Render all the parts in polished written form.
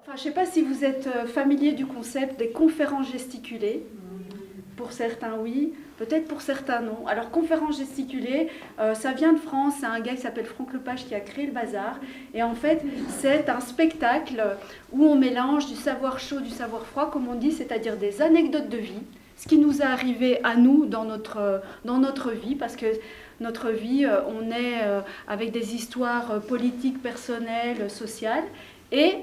Enfin, je ne sais pas si vous êtes familier du concept des conférences gesticulées. Pour certains, oui. Peut-être pour certains, non. Alors, conférence gesticulée, ça vient de France. C'est un gars qui s'appelle Franck Lepage qui a créé le bazar. Et en fait, c'est un spectacle où on mélange du savoir chaud, du savoir froid, comme on dit, c'est-à-dire des anecdotes de vie. Ce qui nous est arrivé à nous dans notre vie, parce que notre vie, on est avec des histoires politiques, personnelles, sociales, et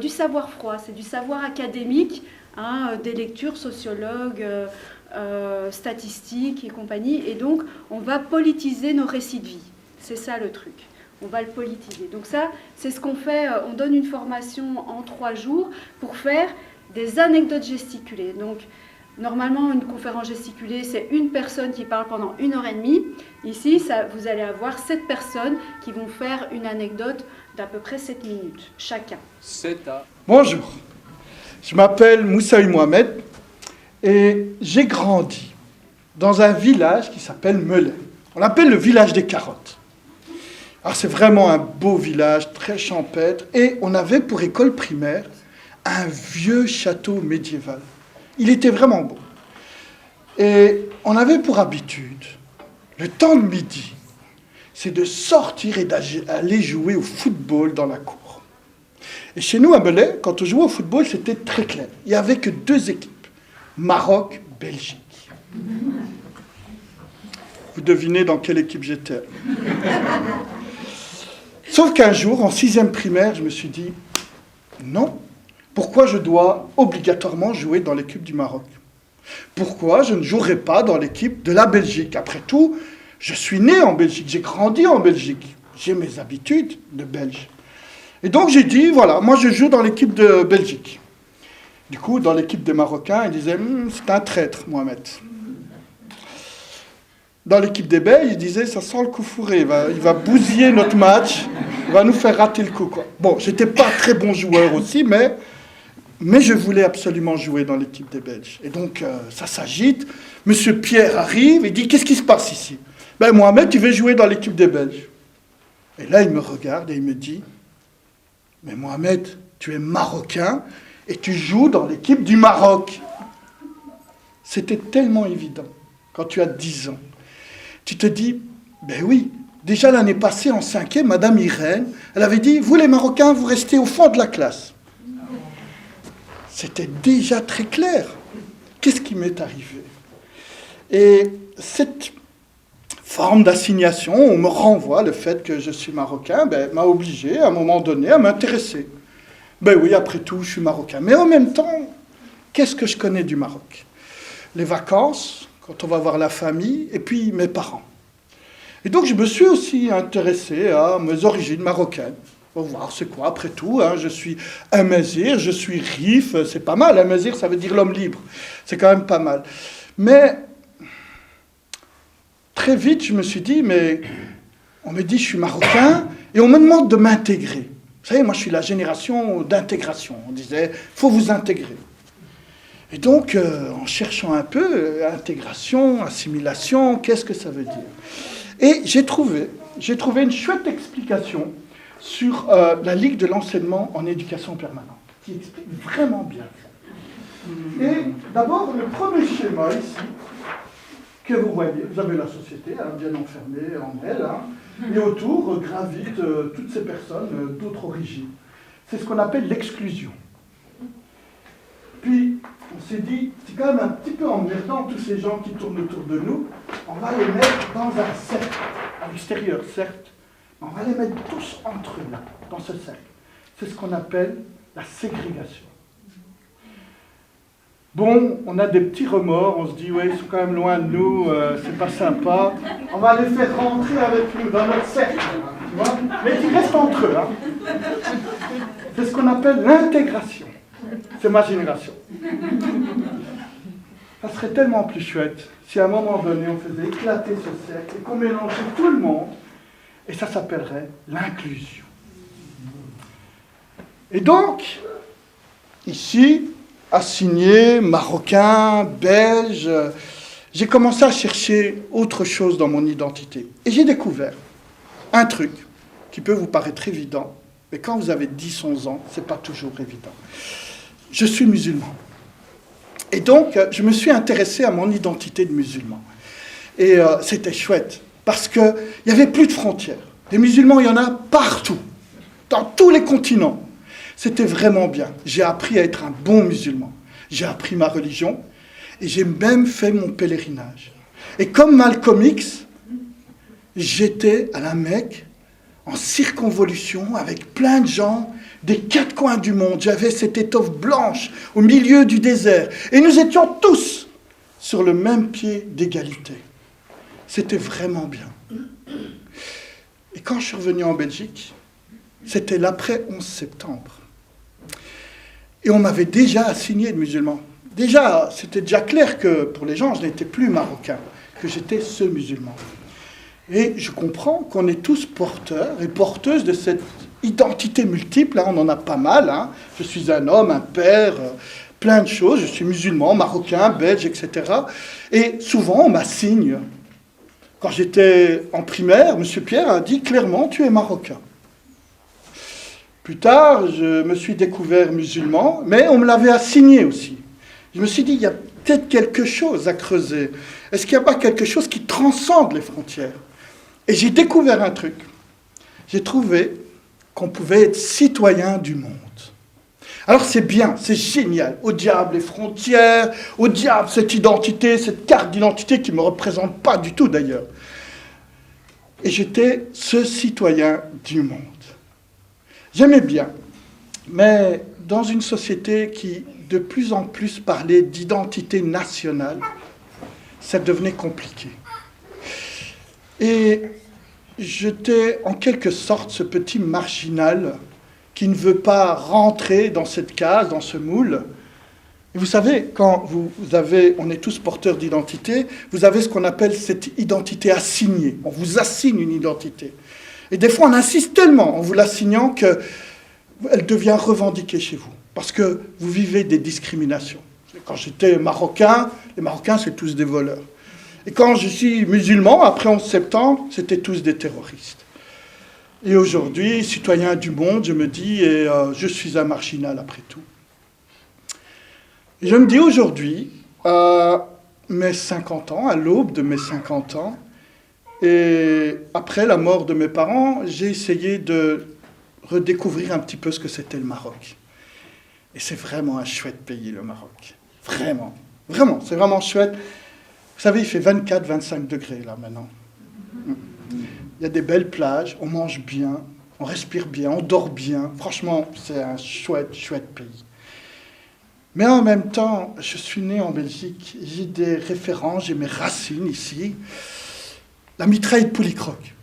du savoir froid, c'est du savoir académique, hein, des lectures sociologues, statistiques et compagnie, et donc on va politiser nos récits de vie. C'est ça le truc. On va le politiser. Donc ça, c'est ce qu'on fait. On donne une formation en 3 jours pour faire des anecdotes gesticulées. Donc, normalement, une conférence gesticulée, c'est une personne qui parle pendant 1h30. Ici, vous allez avoir 7 personnes qui vont faire une anecdote d'à peu près 7 minutes, chacun. Bonjour, je m'appelle Moussaï Mohamed et j'ai grandi dans un village qui s'appelle Melay. On l'appelle le village des carottes. Alors c'est vraiment un beau village, très champêtre, et on avait pour école primaire un vieux château médiéval. Il était vraiment beau. Et on avait pour habitude, le temps de midi, c'est de sortir et d'aller jouer au football dans la cour. Et chez nous, à Melay, quand on jouait au football, c'était très clair. Il n'y avait que 2 équipes, Maroc, Belgique. Vous devinez dans quelle équipe j'étais. Sauf qu'un jour, en 6e primaire, je me suis dit, non, pourquoi je dois obligatoirement jouer dans l'équipe du Maroc? Pourquoi je ne jouerai pas dans l'équipe de la Belgique? Après tout, je suis né en Belgique, j'ai grandi en Belgique, j'ai mes habitudes de Belge. Et donc j'ai dit, voilà, moi je joue dans l'équipe de Belgique. Du coup, dans l'équipe des Marocains, ils disaient, c'est un traître, Mohamed. Dans l'équipe des Belges, ils disaient, ça sent le coup fourré, il va bousiller notre match, il va nous faire rater le coup, quoi. Bon, j'étais pas très bon joueur aussi, mais je voulais absolument jouer dans l'équipe des Belges. Et donc, ça s'agite. Monsieur Pierre arrive et dit, qu'est-ce qui se passe ici? Ben, Mohamed, tu veux jouer dans l'équipe des Belges. Et là, il me regarde et il me dit, mais Mohamed, tu es marocain et tu joues dans l'équipe du Maroc. C'était tellement évident quand tu as 10 ans. Tu te dis, ben oui, déjà l'année passée, en 5e, Madame Irène, elle avait dit, vous les Marocains, vous restez au fond de la classe. C'était déjà très clair. Qu'est-ce qui m'est arrivé? Et cette forme d'assignation, on me renvoie le fait que je suis marocain, m'a obligé à un moment donné à m'intéresser. Ben oui, après tout, je suis marocain. Mais en même temps, qu'est-ce que je connais du Maroc? Les vacances, quand on va voir la famille, et puis mes parents. Et donc je me suis aussi intéressé à mes origines marocaines. Pour voir c'est quoi, après tout, hein, je suis un Mazir, je suis Rif, c'est pas mal, un Mazir ça veut dire l'homme libre, c'est quand même pas mal. Mais très vite je me suis dit, mais on me dit je suis marocain et on me demande de m'intégrer. Vous savez, moi je suis la génération d'intégration, on disait, il faut vous intégrer. Et donc, en cherchant un peu, intégration, assimilation, qu'est-ce que ça veut dire? Et j'ai trouvé une chouette explication sur la Ligue de l'enseignement en éducation permanente, qui explique vraiment bien ça. Et d'abord, le premier schéma ici, que vous voyez, vous avez la société, hein, bien enfermée en elle, hein, et autour gravitent toutes ces personnes d'autres origines. C'est ce qu'on appelle l'exclusion. Puis, on s'est dit, c'est quand même un petit peu emmerdant, tous ces gens qui tournent autour de nous, on va les mettre dans un cercle, à l'extérieur, certes, on va les mettre tous entre eux, là, dans ce cercle. C'est ce qu'on appelle la ségrégation. Bon, on a des petits remords, on se dit, ouais, ils sont quand même loin de nous, c'est pas sympa. On va les faire rentrer avec nous dans notre cercle, tu vois, mais ils restent entre eux. Hein. C'est ce qu'on appelle l'intégration. C'est ma génération. Ça serait tellement plus chouette si à un moment donné, on faisait éclater ce cercle et qu'on mélangeait tout le monde. Et ça s'appellerait l'inclusion. Et donc, ici, assigné, marocain, belge, j'ai commencé à chercher autre chose dans mon identité. Et j'ai découvert un truc qui peut vous paraître évident, Mais quand vous avez 10, 11 ans, ce n'est pas toujours évident. Je suis musulman. Et donc, je me suis intéressé à mon identité de musulman. Et c'était chouette, parce qu'il n'y avait plus de frontières. Les musulmans, il y en a partout, dans tous les continents. C'était vraiment bien. J'ai appris à être un bon musulman. J'ai appris ma religion, et j'ai même fait mon pèlerinage. Et comme Malcolm X, j'étais à la Mecque, en circonvolution, avec plein de gens des 4 coins du monde. J'avais cette étoffe blanche au milieu du désert. Et nous étions tous sur le même pied d'égalité. C'était vraiment bien. Et quand je suis revenu en Belgique, c'était l'après 11 septembre. Et on m'avait déjà assigné de musulman. C'était déjà clair que pour les gens, je n'étais plus marocain, que j'étais ce musulman. Et je comprends qu'on est tous porteurs et porteuses de cette identité multiple. Hein, on en a pas mal. Hein. Je suis un homme, un père, plein de choses. Je suis musulman, marocain, belge, etc. Et souvent, on m'assigne. Quand j'étais en primaire, M. Pierre a dit clairement, tu es marocain. Plus tard, je me suis découvert musulman, mais on me l'avait assigné aussi. Je me suis dit, il y a peut-être quelque chose à creuser. Est-ce qu'il n'y a pas quelque chose qui transcende les frontières ? Et j'ai découvert un truc. J'ai trouvé qu'on pouvait être citoyen du monde. Alors c'est bien, c'est génial. Au diable les frontières, au diable cette identité, cette carte d'identité qui ne me représente pas du tout d'ailleurs. Et j'étais ce citoyen du monde. J'aimais bien, mais dans une société qui de plus en plus parlait d'identité nationale, ça devenait compliqué. Et j'étais en quelque sorte ce petit marginal qui ne veut pas rentrer dans cette case, dans ce moule. Et vous savez, quand on est tous porteurs d'identité, vous avez ce qu'on appelle cette identité assignée. On vous assigne une identité. Et des fois, on insiste tellement en vous l'assignant qu'elle devient revendiquée chez vous. Parce que vous vivez des discriminations. Quand j'étais marocain, les Marocains, c'est tous des voleurs. Et quand je suis musulman, après 11 septembre, c'était tous des terroristes. Et aujourd'hui, citoyen du monde, je me dis, je suis un marginal après tout. Et je me dis aujourd'hui, à mes 50 ans, à l'aube de mes 50 ans, et après la mort de mes parents, j'ai essayé de redécouvrir un petit peu ce que c'était le Maroc. Et c'est vraiment un chouette pays, le Maroc. Vraiment, vraiment, c'est vraiment chouette. Vous savez, il fait 24-25 degrés là maintenant. Il y a des belles plages, on mange bien, on respire bien, on dort bien. Franchement, c'est un chouette, chouette pays. Mais en même temps, je suis né en Belgique, j'ai des références, j'ai mes racines ici. La mitraille de Poulicroc.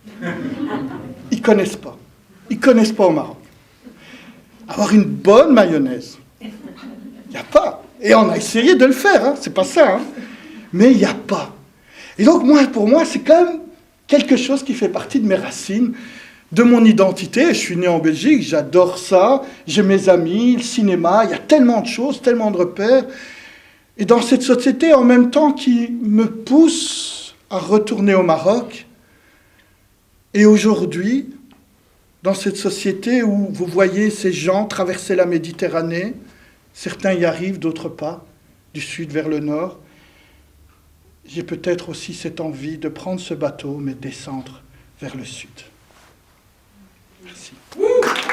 Ils ne connaissent pas. Ils ne connaissent pas au Maroc. Avoir une bonne mayonnaise, il n'y a pas. Et on a essayé de le faire, hein, c'est pas ça. Hein. Mais il n'y a pas. Et donc, pour moi, c'est quand même quelque chose qui fait partie de mes racines, de mon identité. Je suis né en Belgique, j'adore ça. J'ai mes amis, le cinéma, il y a tellement de choses, tellement de repères. Et dans cette société, en même temps, qui me pousse à retourner au Maroc. Et aujourd'hui, dans cette société où vous voyez ces gens traverser la Méditerranée, certains y arrivent, d'autres pas, du sud vers le nord, j'ai peut-être aussi cette envie de prendre ce bateau, mais descendre vers le sud. Merci.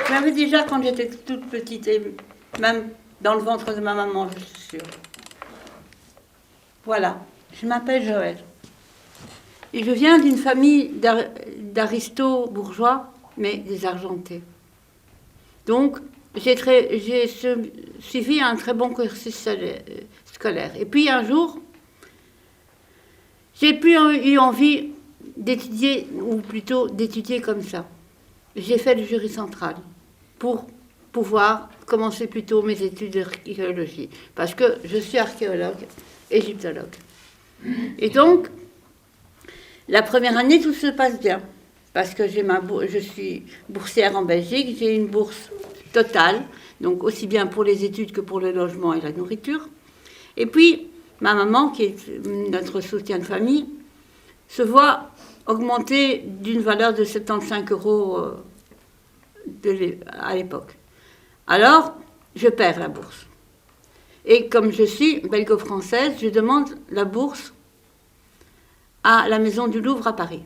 J'avais déjà, quand j'étais toute petite, et même dans le ventre de ma maman, je suis sûre. Voilà, je m'appelle Joël. Et je viens d'une famille d'aristos bourgeois, mais désargentés. Donc, j'ai suivi un très bon cursus scolaire. Et puis un jour, j'ai plus eu envie d'étudier, ou plutôt d'étudier comme ça. J'ai fait le jury central pour pouvoir commencer plutôt mes études d'archéologie. Parce que je suis archéologue, égyptologue. Et donc, la première année, tout se passe bien. Parce que je suis boursière en Belgique, j'ai une bourse totale, donc aussi bien pour les études que pour le logement et la nourriture. Et puis, ma maman, qui est notre soutien de famille, se voit augmenter d'une valeur de 75 € à l'époque. Alors, je perds la bourse. Et comme je suis belgo-française, je demande la bourse à la Maison du Louvre à Paris.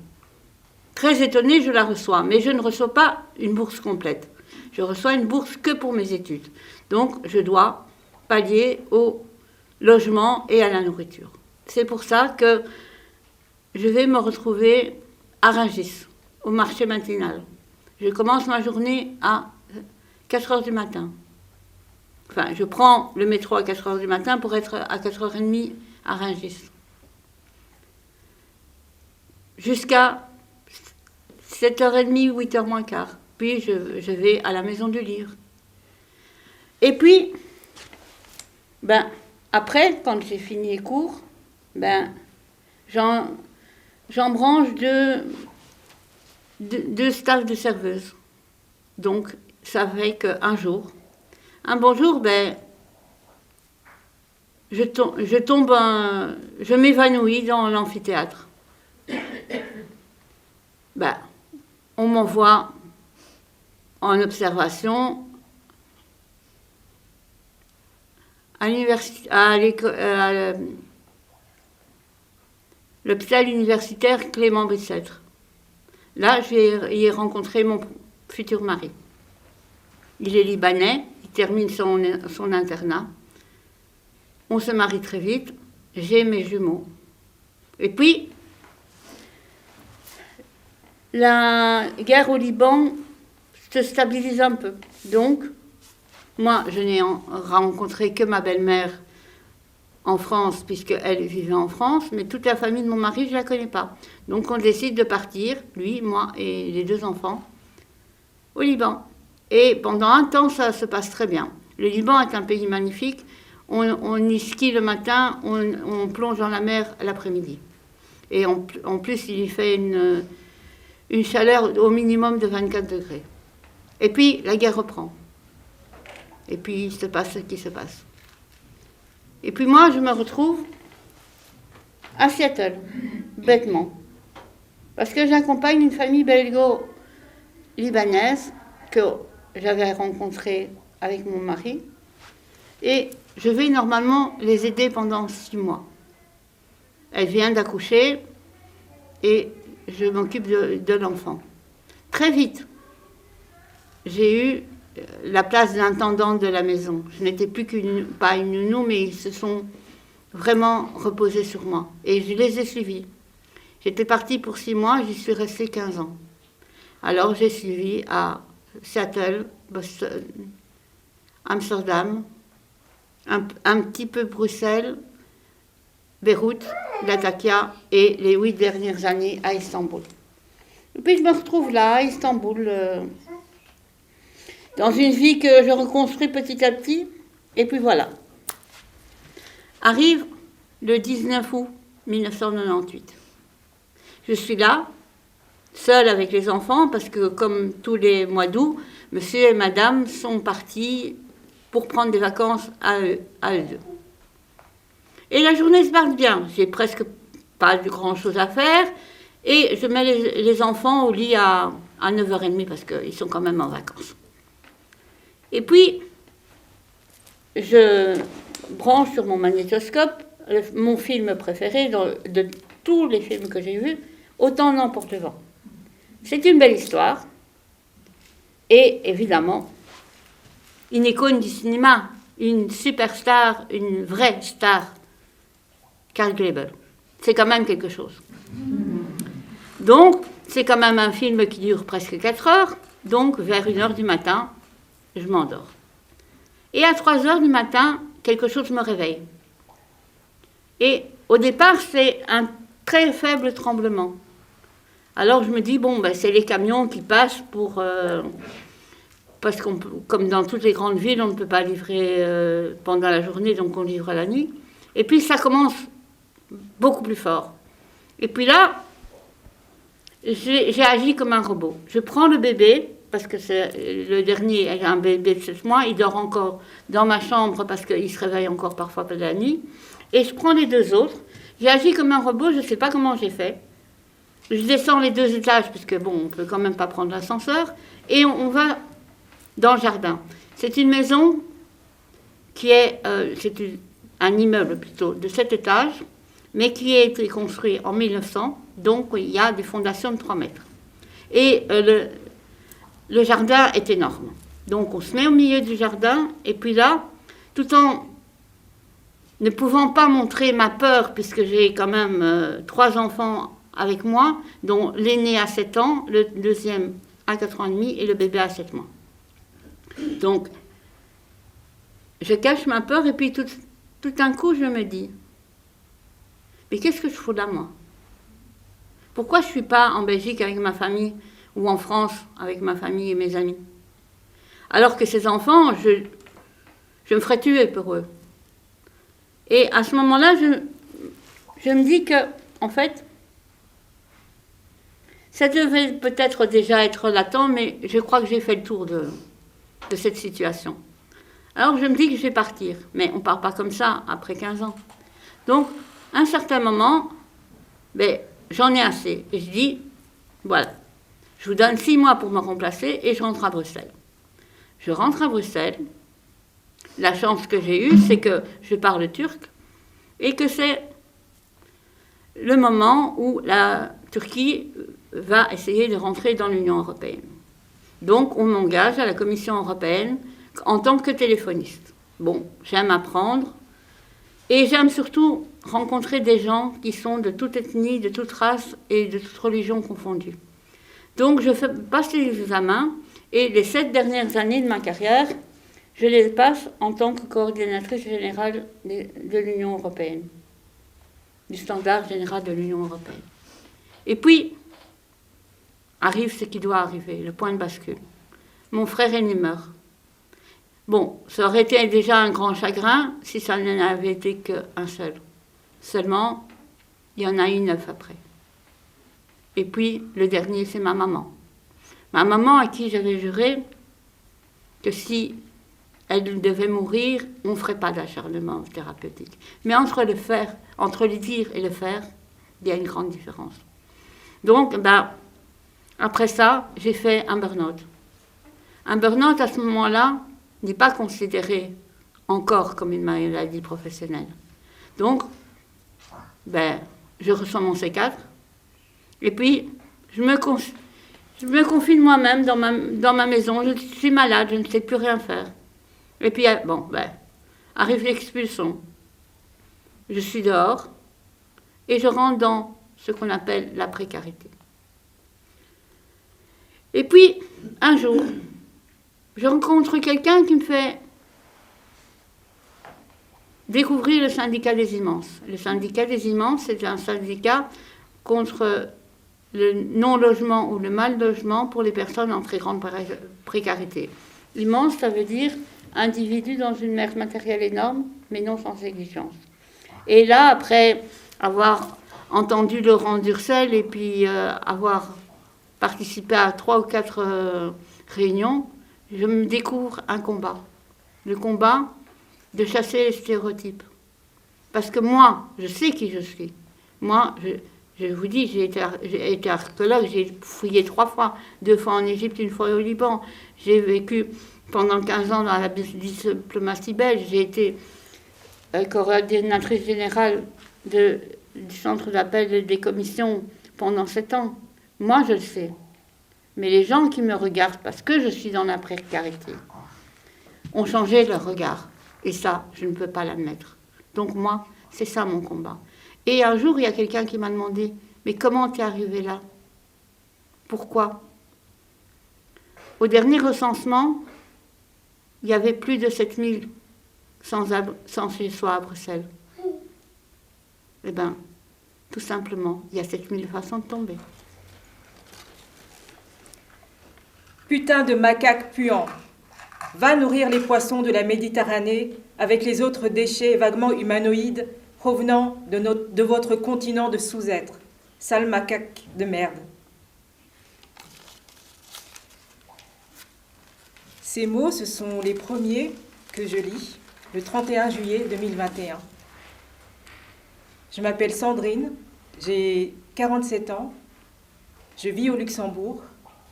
Très étonnée, je la reçois, mais je ne reçois pas une bourse complète. Je reçois une bourse que pour mes études. Donc, je dois pallier au logement et à la nourriture. C'est pour ça que je vais me retrouver à Rungis, au marché matinal. Je commence ma journée à 4 heures du matin. Enfin, je prends le métro à 4 heures du matin pour être à 4h30 à Rungis. Jusqu'à 7h30, 8h moins quart. Puis je vais à la Maison du Livre. Et puis, après, quand j'ai fini les cours, j'embranche deux stages de serveuse. Donc, ça fait qu'un jour, un bon jour, je m'évanouis dans l'amphithéâtre. On m'envoie en observation à l'hôpital universitaire Clément Bicêtre. Là, j'y ai rencontré mon futur mari. Il est libanais, il termine son internat. On se marie très vite, j'ai mes jumeaux. Et puis, la guerre au Liban se stabilise un peu. Donc, moi, je n'ai rencontré que ma belle-mère en France, puisqu'elle vivait en France, mais toute la famille de mon mari, je ne la connais pas. Donc, on décide de partir, lui, moi et les 2 enfants, au Liban. Et pendant un temps, ça se passe très bien. Le Liban est un pays magnifique. On y skie le matin, on plonge dans la mer l'après-midi. Et en plus, il y fait une chaleur au minimum de 24 degrés. Et puis, la guerre reprend. Et puis, il se passe ce qui se passe. Et puis moi, je me retrouve à Seattle, bêtement. Parce que j'accompagne une famille belgo-libanaise que j'avais rencontrée avec mon mari. Et je vais normalement les aider pendant 6 mois. Elle vient d'accoucher et je m'occupe de l'enfant. Très vite, j'ai eu la place d'intendante de la maison. Je n'étais plus pas une nounou, mais ils se sont vraiment reposés sur moi. Et je les ai suivis. J'étais partie pour 6 mois, j'y suis restée 15 ans. Alors j'ai suivi à Seattle, Boston, Amsterdam, un petit peu Bruxelles, Beyrouth, Latakia et les 8 dernières années à Istanbul. Et puis je me retrouve là, à Istanbul, dans une vie que je reconstruis petit à petit. Et puis voilà. Arrive le 19 août 1998. Je suis là, seule avec les enfants, parce que comme tous les mois d'août, monsieur et madame sont partis pour prendre des vacances à eux deux. Et la journée se passe bien. J'ai presque pas grand-chose à faire. Et je mets les enfants au lit à 9h30 parce qu'ils sont quand même en vacances. Et puis, je branche sur mon magnétoscope mon film préféré de tous les films que j'ai vus, Autant n'emporte le vent. C'est une belle histoire. Et évidemment, une icône du cinéma, une superstar, une vraie star, Karl Grebel. C'est quand même quelque chose. Donc, c'est quand même un film qui dure presque 4 heures. Donc, vers 1h du matin, je m'endors. Et à 3h du matin, quelque chose me réveille. Et au départ, c'est un très faible tremblement. Alors, je me dis, c'est les camions qui passent parce que, comme dans toutes les grandes villes, on ne peut pas livrer pendant la journée, donc on livre à la nuit. Et puis, ça commence beaucoup plus fort. Et puis là, j'ai agi comme un robot. Je prends le bébé, parce que c'est le dernier, un bébé de 7 mois, il dort encore dans ma chambre parce qu'il se réveille encore parfois pendant la nuit. Et je prends les 2 autres. J'ai agi comme un robot, je ne sais pas comment j'ai fait. Je descends les 2 étages, parce que on ne peut quand même pas prendre l'ascenseur, et on va dans le jardin. C'est une maison qui est, un immeuble plutôt, de 7 étages, mais qui a été construit en 1900, donc il y a des fondations de 3 mètres. Et le jardin est énorme. Donc on se met au milieu du jardin, et puis là, tout en ne pouvant pas montrer ma peur, puisque j'ai quand même 3 enfants avec moi, dont l'aîné a 7 ans, le deuxième à 4 ans et demi, et le bébé à 7 mois. Donc, je cache ma peur, et puis tout d'un coup, je me dis, mais qu'est-ce que je fous là, moi? Pourquoi je ne suis pas en Belgique avec ma famille, ou en France avec ma famille et mes amis? Alors que ces enfants, je me ferais tuer pour eux. Et à ce moment-là, je me dis que, en fait, ça devait peut-être déjà être latent, mais je crois que j'ai fait le tour de cette situation. Alors je me dis que je vais partir, mais on ne part pas comme ça après 15 ans. Donc, à un certain moment, j'en ai assez. Et je dis, voilà, je vous donne 6 mois pour me remplacer et je rentre à Bruxelles. Je rentre à Bruxelles. La chance que j'ai eue, c'est que je parle turc et que c'est le moment où la Turquie va essayer de rentrer dans l'Union européenne. Donc, on m'engage à la Commission européenne en tant que téléphoniste. Bon, j'aime apprendre et j'aime surtout rencontrer des gens qui sont de toute ethnie, de toute race et de toute religion confondue. Donc, je fais passer les examens et les 7 dernières années de ma carrière, je les passe en tant que coordinatrice générale de l'Union européenne, du standard général de l'Union européenne. Et puis, arrive ce qui doit arriver, le point de bascule. Mon frère aîné meurt. Bon, ça aurait été déjà un grand chagrin si ça n'avait été qu'un seul. Seulement, il y en a eu 9 après. Et puis, le dernier, c'est ma maman. Ma maman à qui j'avais juré que si elle devait mourir, on ne ferait pas d'acharnement thérapeutique. Mais entre le dire et le faire, il y a une grande différence. Donc, après ça, j'ai fait un burn-out. Un burn-out, à ce moment-là, n'est pas considéré encore comme une maladie professionnelle. Donc, je reçois mon C4, et puis je me confine moi-même dans ma maison. Je suis malade, je ne sais plus rien faire. Et puis, arrive l'expulsion. Je suis dehors, et je rentre dans ce qu'on appelle la précarité. Et puis, un jour, je rencontre quelqu'un qui me fait découvrir le syndicat des immenses. Le syndicat des immenses, c'est un syndicat contre le non-logement ou le mal-logement pour les personnes en très grande précarité. Immense, ça veut dire individu dans une masse matérielle énorme, mais non sans exigence. Et là, après avoir entendu Laurent Durcel et puis avoir participé à 3 ou 4 réunions, je me découvre un combat. Le combat de chasser les stéréotypes. Parce que moi, je sais qui je suis. Moi, je vous dis, j'ai été archéologue, j'ai fouillé 3 fois, 2 fois en Égypte, 1 fois au Liban. J'ai vécu pendant 15 ans dans la diplomatie belge. J'ai été coordinatrice générale du centre d'appel des commissions pendant 7 ans. Moi, je le sais. Mais les gens qui me regardent, parce que je suis dans la précarité, ont changé leur regard. Et ça, je ne peux pas l'admettre. Donc moi, c'est ça mon combat. Et un jour, il y a quelqu'un qui m'a demandé, mais comment t'es arrivé là? Pourquoi? Au dernier recensement, il y avait plus de 7000 sans chez-soi à Bruxelles. Eh bien, tout simplement, il y a 7000 façons de tomber. Putain de macaque puant, va nourrir les poissons de la Méditerranée avec les autres déchets vaguement humanoïdes provenant de votre continent de sous-êtres. Sale macaque de merde. Ces mots, ce sont les premiers que je lis le 31 juillet 2021. Je m'appelle Sandrine, j'ai 47 ans, je vis au Luxembourg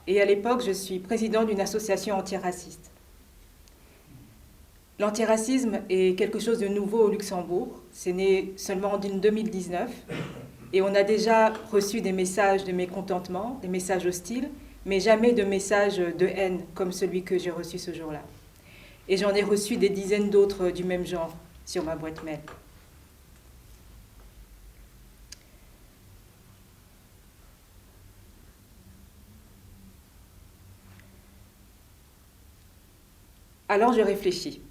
et à l'époque, je suis présidente d'une association antiraciste. L'antiracisme est quelque chose de nouveau au Luxembourg. C'est né seulement en 2019. Et on a déjà reçu des messages de mécontentement, des messages hostiles, mais jamais de messages de haine comme celui que j'ai reçu ce jour-là. Et j'en ai reçu des dizaines d'autres du même genre sur ma boîte mail. Alors je réfléchis.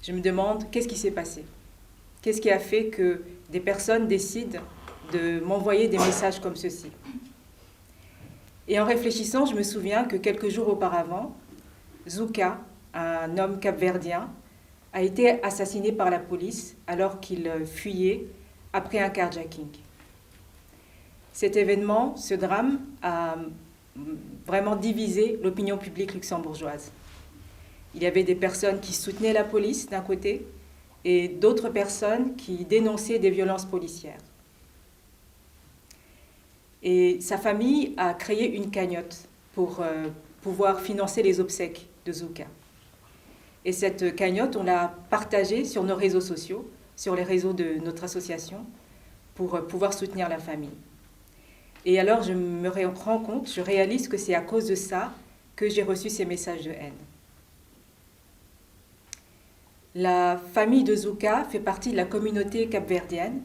Je me demande qu'est-ce qui s'est passé? Qu'est-ce qui a fait que des personnes décident de m'envoyer des messages comme ceci? Et en réfléchissant, je me souviens que quelques jours auparavant, Zouka, un homme capverdien, a été assassiné par la police alors qu'il fuyait après un carjacking. Cet événement, ce drame, a vraiment divisé l'opinion publique luxembourgeoise. Il y avait des personnes qui soutenaient la police d'un côté et d'autres personnes qui dénonçaient des violences policières. Et sa famille a créé une cagnotte pour pouvoir financer les obsèques de Zouka. Et cette cagnotte, on l'a partagée sur nos réseaux sociaux, sur les réseaux de notre association, pour pouvoir soutenir la famille. Et alors je me rends compte, je réalise que c'est à cause de ça que j'ai reçu ces messages de haine. La famille de Zouka fait partie de la communauté capverdienne,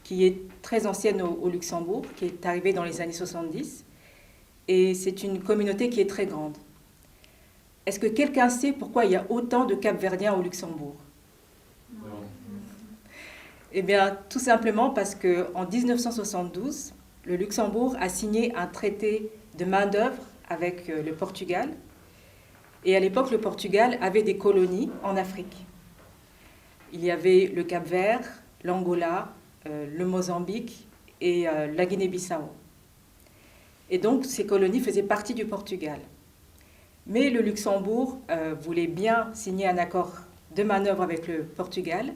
qui est très ancienne au Luxembourg, qui est arrivée dans les années 70. Et c'est une communauté qui est très grande. Est-ce que quelqu'un sait pourquoi il y a autant de Capverdiens au Luxembourg? Non. Eh bien, tout simplement parce qu'en 1972, le Luxembourg a signé un traité de main-d'œuvre avec le Portugal. Et à l'époque, le Portugal avait des colonies en Afrique. Il y avait le Cap-Vert, l'Angola, le Mozambique et la Guinée-Bissau. Et donc, ces colonies faisaient partie du Portugal. Mais le Luxembourg voulait bien signer un accord de manœuvre avec le Portugal,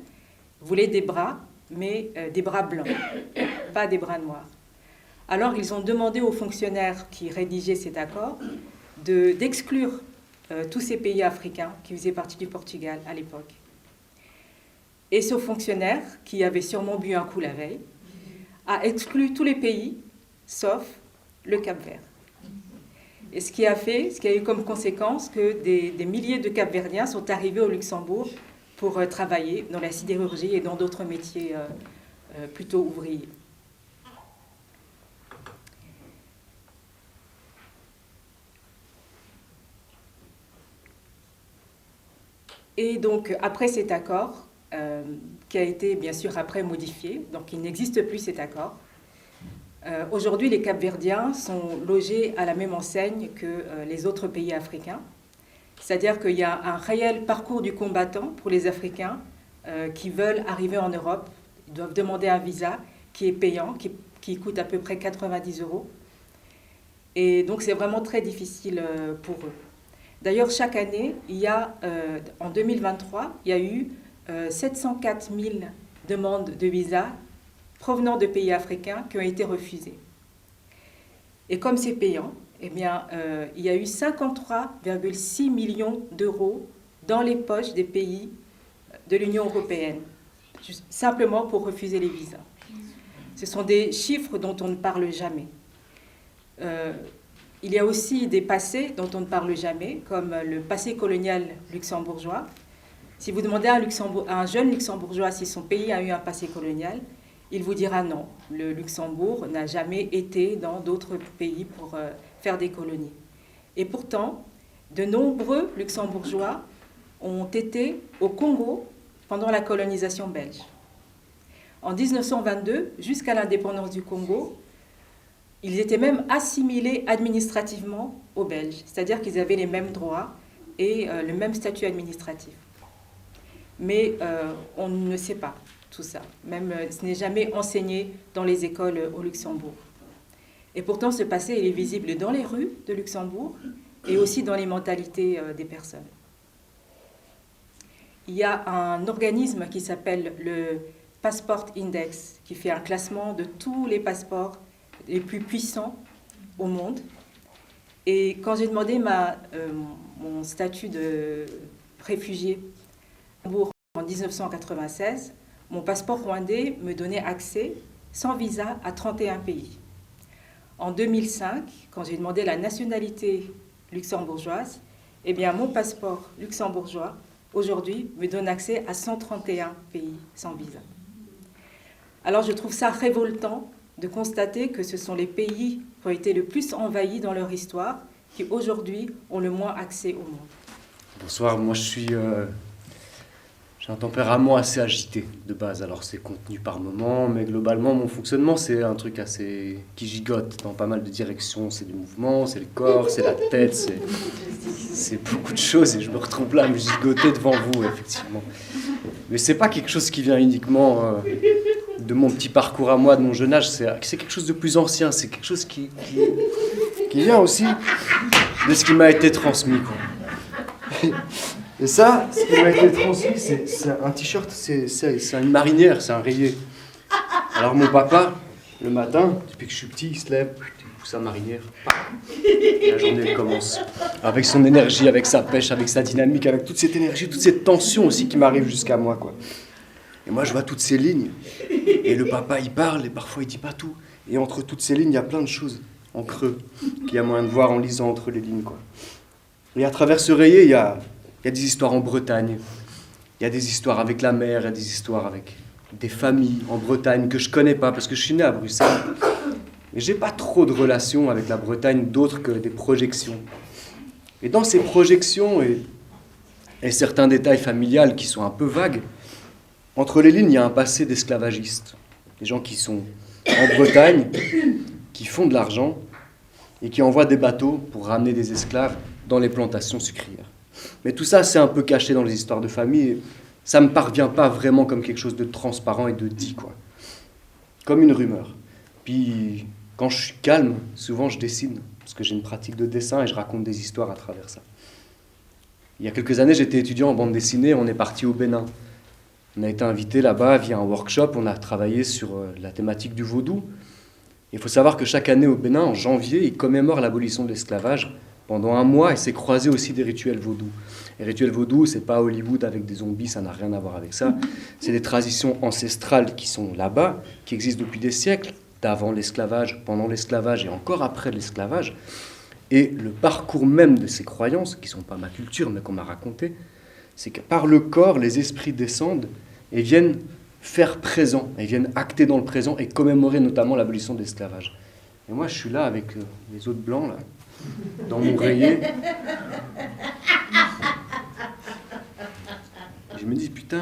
voulait des bras, mais des bras blancs, pas des bras noirs. Alors, ils ont demandé aux fonctionnaires qui rédigeaient cet accord d'exclure tous ces pays africains qui faisaient partie du Portugal à l'époque. Et ce fonctionnaire, qui avait sûrement bu un coup la veille, a exclu tous les pays, sauf le Cap-Vert. Et ce qui a eu comme conséquence que des milliers de Capverdiens sont arrivés au Luxembourg pour travailler dans la sidérurgie et dans d'autres métiers plutôt ouvriers. Et donc, après cet accord, qui a été bien sûr après modifié, donc il n'existe plus cet accord. Aujourd'hui, les Capverdiens sont logés à la même enseigne que les autres pays africains. C'est-à-dire qu'il y a un réel parcours du combattant pour les Africains qui veulent arriver en Europe. Ils doivent demander un visa qui est payant, qui coûte à peu près 90 €. Et donc c'est vraiment très difficile pour eux. D'ailleurs, chaque année, en 2023, il y a eu 704 000 demandes de visa provenant de pays africains qui ont été refusées. Et comme c'est payant, eh bien, il y a eu 53,6 millions d'euros dans les poches des pays de l'Union européenne, simplement pour refuser les visas. Ce sont des chiffres dont on ne parle jamais. Il y a aussi des passés dont on ne parle jamais, comme le passé colonial luxembourgeois. Si vous demandez à un jeune luxembourgeois si son pays a eu un passé colonial, il vous dira non. Le Luxembourg n'a jamais été dans d'autres pays pour faire des colonies. Et pourtant, de nombreux luxembourgeois ont été au Congo pendant la colonisation belge. En 1922, jusqu'à l'indépendance du Congo, ils étaient même assimilés administrativement aux Belges, c'est-à-dire qu'ils avaient les mêmes droits et le même statut administratif. Mais on ne sait pas tout ça. Même ce n'est jamais enseigné dans les écoles au Luxembourg. Et pourtant, ce passé il est visible dans les rues de Luxembourg et aussi dans les mentalités des personnes. Il y a un organisme qui s'appelle le Passport Index, qui fait un classement de tous les passeports les plus puissants au monde. Et quand j'ai demandé mon statut de réfugié En 1996, mon passeport rwandais me donnait accès sans visa à 31 pays. En 2005, quand j'ai demandé la nationalité luxembourgeoise, eh bien mon passeport luxembourgeois, aujourd'hui, me donne accès à 131 pays sans visa. Alors je trouve ça révoltant de constater que ce sont les pays qui ont été le plus envahis dans leur histoire qui aujourd'hui ont le moins accès au monde. Bonsoir, moi j'ai un tempérament assez agité de base, alors c'est contenu par moments, mais globalement mon fonctionnement c'est un truc assez qui gigote dans pas mal de directions, c'est du mouvement, c'est le corps, c'est la tête, c'est beaucoup de choses et je me retrouve là à me gigoter devant vous effectivement. Mais c'est pas quelque chose qui vient uniquement de mon petit parcours à moi, de mon jeune âge, c'est quelque chose de plus ancien, c'est quelque chose qui vient aussi de ce qui m'a été transmis, quoi. Et ça, ce qui m'a été transmis, c'est un t-shirt, c'est une marinière, c'est un rayé. Alors mon papa, le matin, depuis que je suis petit, il se lève, il pousse sa marinière, la journée commence. Avec son énergie, avec sa pêche, avec sa dynamique, avec toute cette énergie, toute cette tension aussi qui m'arrive jusqu'à moi, quoi. Et moi, je vois toutes ces lignes, et le papa, il parle, et parfois, il dit pas tout. Et entre toutes ces lignes, il y a plein de choses en creux qu'il y a moyen de voir en lisant entre les lignes, quoi. Et à travers ce rayé, il y a des histoires en Bretagne, il y a des histoires avec la mer, il y a des histoires avec des familles en Bretagne que je connais pas parce que je suis né à Bruxelles. Et j'ai pas trop de relations avec la Bretagne d'autres que des projections. Et dans ces projections et certains détails familiales qui sont un peu vagues, entre les lignes, il y a un passé d'esclavagistes. Des gens qui sont en Bretagne, qui font de l'argent et qui envoient des bateaux pour ramener des esclaves dans les plantations sucrières. Mais tout ça, c'est un peu caché dans les histoires de famille. Et ça ne me parvient pas vraiment comme quelque chose de transparent et de dit, quoi. Comme une rumeur. Puis, quand je suis calme, souvent je dessine, parce que j'ai une pratique de dessin et je raconte des histoires à travers ça. Il y a quelques années, j'étais étudiant en bande dessinée, on est parti au Bénin. On a été invité là-bas via un workshop, on a travaillé sur la thématique du vaudou. Il faut savoir que chaque année au Bénin, en janvier, ils commémorent l'abolition de l'esclavage pendant un mois, et c'est croisé aussi des rituels vaudous. Les rituels vaudous, c'est pas Hollywood avec des zombies, ça n'a rien à voir avec ça. C'est des traditions ancestrales qui sont là-bas, qui existent depuis des siècles, d'avant l'esclavage, pendant l'esclavage et encore après l'esclavage. Et le parcours même de ces croyances, qui sont pas ma culture, mais qu'on m'a raconté, c'est que par le corps, les esprits descendent et viennent faire présent, et viennent acter dans le présent et commémorer notamment l'abolition de l'esclavage. Et moi, je suis là avec les autres blancs, là, dans mon rayé. Et je me dis, putain,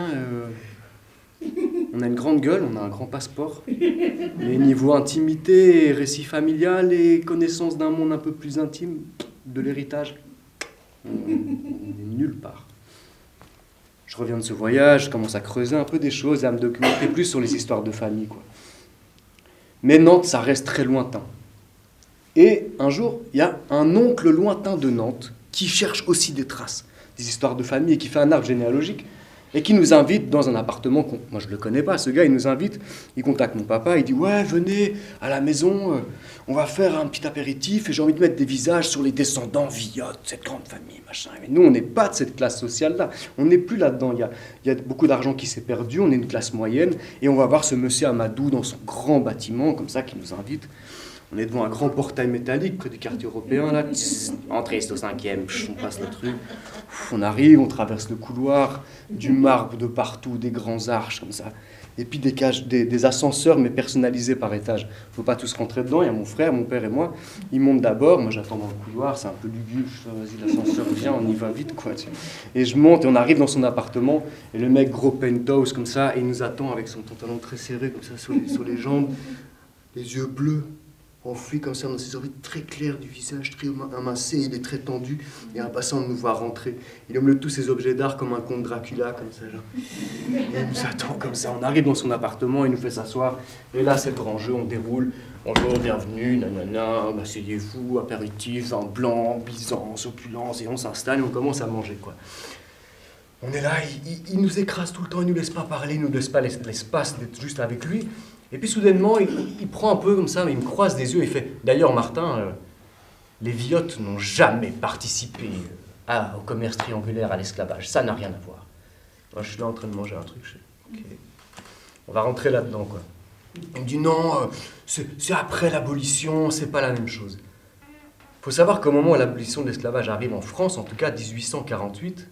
on a une grande gueule, on a un grand passeport, mais niveau intimité, récit familial et connaissance d'un monde un peu plus intime, de l'héritage, on est nulle part. Je reviens de ce voyage, je commence à creuser un peu des choses et à me documenter plus sur les histoires de famille, quoi. Mais Nantes, ça reste très lointain. Et un jour, il y a un oncle lointain de Nantes qui cherche aussi des traces, des histoires de famille, et qui fait un arbre généalogique, et qui nous invite dans un appartement, moi je ne le connais pas, ce gars il nous invite, il contacte mon papa, il dit « Ouais, venez à la maison, on va faire un petit apéritif, et j'ai envie de mettre des visages sur les descendants Viotte, cette grande famille, machin. » Mais nous, on n'est pas de cette classe sociale-là, on n'est plus là-dedans, il y a beaucoup d'argent qui s'est perdu, on est une classe moyenne, et on va voir ce monsieur Amadou dans son grand bâtiment, comme ça, qui nous invite. On est devant un grand portail métallique près du quartier européen, là. Entrée, c'est au 5e, on passe notre rue. On arrive, on traverse le couloir, du marbre de partout, des grands arches comme ça. Et puis des ascenseurs, mais personnalisés par étage. Il ne faut pas tous rentrer dedans, il y a mon frère, mon père et moi. Ils montent d'abord, moi j'attends dans le couloir, c'est un peu lugubre. Vas-y, l'ascenseur vient, on y va vite, quoi. Et je monte et on arrive dans son appartement. Et le mec, gros penthouse comme ça, et il nous attend avec son pantalon très serré, comme ça, sur les jambes, les yeux bleus. Enfui comme ça dans ses orbites très claires du visage, très amassé, il est très tendu, et un passant nous voit rentrer. Il emmeute tous ses objets d'art comme un comte Dracula, comme ça, genre. Et il nous attend comme ça, on arrive dans son appartement, il nous fait s'asseoir, et là c'est le grand jeu, on déroule. Bonjour, bienvenue, nanana, asseyez-vous, apéritif, vin blanc, Byzance, opulence, et on s'installe et on commence à manger, quoi. On est là, il nous écrase tout le temps, il nous laisse pas parler, il nous laisse pas l'espace d'être juste avec lui. Et puis soudainement, il prend un peu comme ça, mais il me croise des yeux et fait « D'ailleurs, Martin, les Viottes n'ont jamais participé au commerce triangulaire, à l'esclavage. Ça n'a rien à voir. » Moi, je suis là en train de manger un truc, je fais, ok, on va rentrer là-dedans, quoi. Il me dit, non, c'est après l'abolition, c'est pas la même chose. Il faut savoir qu'au moment où l'abolition de l'esclavage arrive en France, en tout cas 1848,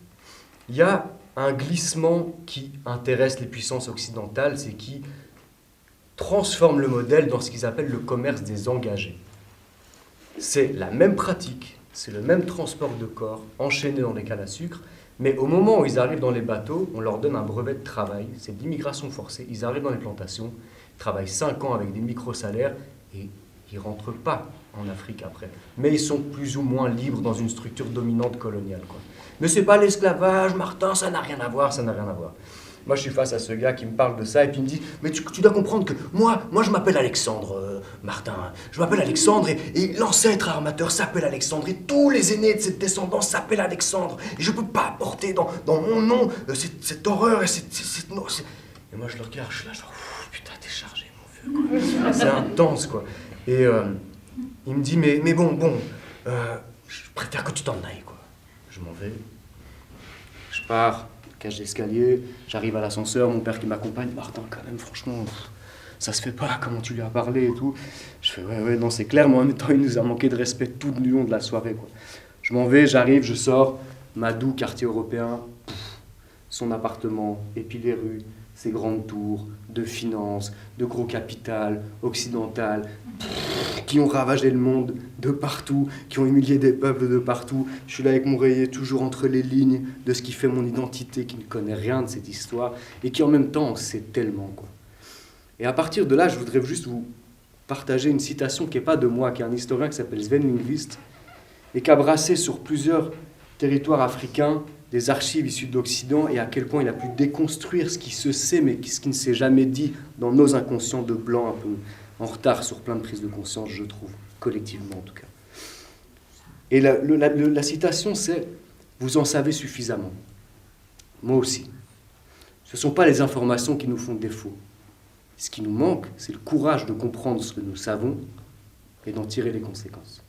il y a un glissement qui intéresse les puissances occidentales, c'est qui transforme le modèle dans ce qu'ils appellent le commerce des engagés. C'est la même pratique, c'est le même transport de corps enchaîné dans les cannes à sucre, mais au moment où ils arrivent dans les bateaux, on leur donne un brevet de travail, c'est de l'immigration forcée, ils arrivent dans les plantations, ils travaillent 5 ans avec des micro-salaires et ils ne rentrent pas en Afrique après. Mais ils sont plus ou moins libres dans une structure dominante coloniale, quoi. Mais c'est pas l'esclavage, Martin, ça n'a rien à voir, ça n'a rien à voir. Moi, je suis face à ce gars qui me parle de ça et puis il me dit « Mais tu dois comprendre que moi je m'appelle Alexandre, Martin. Je m'appelle Alexandre et l'ancêtre armateur s'appelle Alexandre et tous les aînés de cette descendance s'appellent Alexandre. Et je peux pas porter dans mon nom cette horreur et cette... Et moi, je le regarde, je suis là genre « Putain, t'es chargé, mon vieux, quoi. » C'est intense, quoi. Et il me dit « Mais bon, je préfère que tu t'en ailles, quoi. » Je m'en vais. Je pars. Cage d'escalier, j'arrive à l'ascenseur, mon père qui m'accompagne, Martin, quand même, franchement, ça se fait pas, comment tu lui as parlé et tout. Je fais, ouais, non, c'est clair, mais en même temps, il nous a manqué de respect tout le long de la soirée, quoi. Je m'en vais, j'arrive, je sors, Madou, quartier européen, son appartement, et puis les rues, ses grandes tours, de finance, de gros capital, occidental, qui ont ravagé le monde de partout, qui ont humilié des peuples de partout. Je suis là avec mon rayé, toujours entre les lignes de ce qui fait mon identité, qui ne connaît rien de cette histoire, et qui en même temps en sait tellement, quoi. Et à partir de là, je voudrais juste vous partager une citation qui n'est pas de moi, qui est un historien qui s'appelle Sven Lindqvist, et qui a brassé sur plusieurs territoires africains des archives issues de l'Occident, et à quel point il a pu déconstruire ce qui se sait, mais ce qui ne s'est jamais dit dans nos inconscients de blancs, un peu en retard sur plein de prises de conscience, je trouve, collectivement en tout cas. Et la citation, c'est « Vous en savez suffisamment. Moi aussi. Ce ne sont pas les informations qui nous font défaut. Ce qui nous manque, c'est le courage de comprendre ce que nous savons et d'en tirer les conséquences. »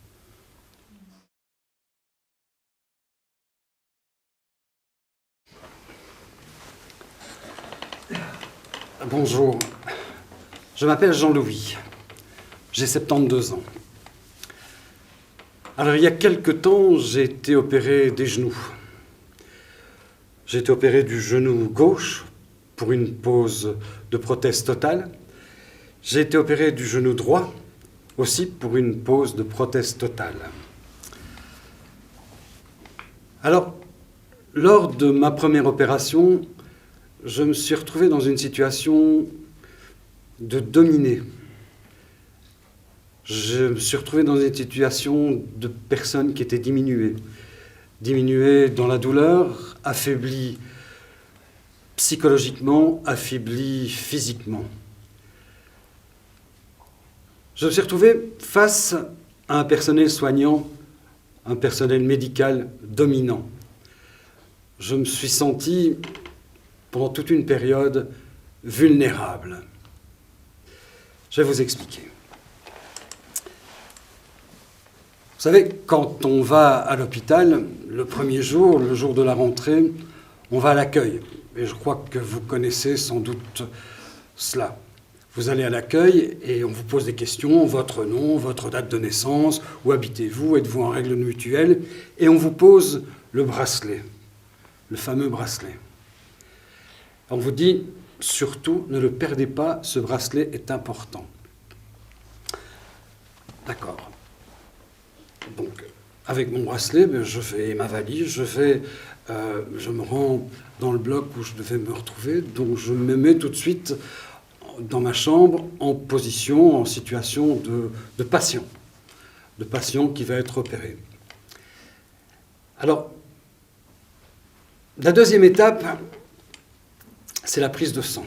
Bonjour, je m'appelle Jean-Louis, j'ai 72 ans. Alors il y a quelque temps, j'ai été opéré des genoux. J'ai été opéré du genou gauche pour une pose de prothèse totale. J'ai été opéré du genou droit aussi pour une pose de prothèse totale. Alors, lors de ma première opération, je me suis retrouvé dans une situation de dominé. Je me suis retrouvé dans une situation de personne qui était diminuée. Diminuée dans la douleur, affaiblie psychologiquement, affaiblie physiquement. Je me suis retrouvé face à un personnel soignant, un personnel médical dominant. Je me suis senti pendant toute une période vulnérable. Je vais vous expliquer. Vous savez, quand on va à l'hôpital, le premier jour, le jour de la rentrée, on va à l'accueil. Et je crois que vous connaissez sans doute cela. Vous allez à l'accueil et on vous pose des questions, votre nom, votre date de naissance, où habitez-vous, êtes-vous en règle mutuelle, et on vous pose le bracelet, le fameux bracelet. On vous dit, surtout, ne le perdez pas, ce bracelet est important. D'accord. Donc, avec mon bracelet, je fais ma valise, je me rends dans le bloc où je devais me retrouver, donc je me mets tout de suite dans ma chambre en position, en situation de patient qui va être opéré. Alors, la deuxième étape, c'est la prise de sang.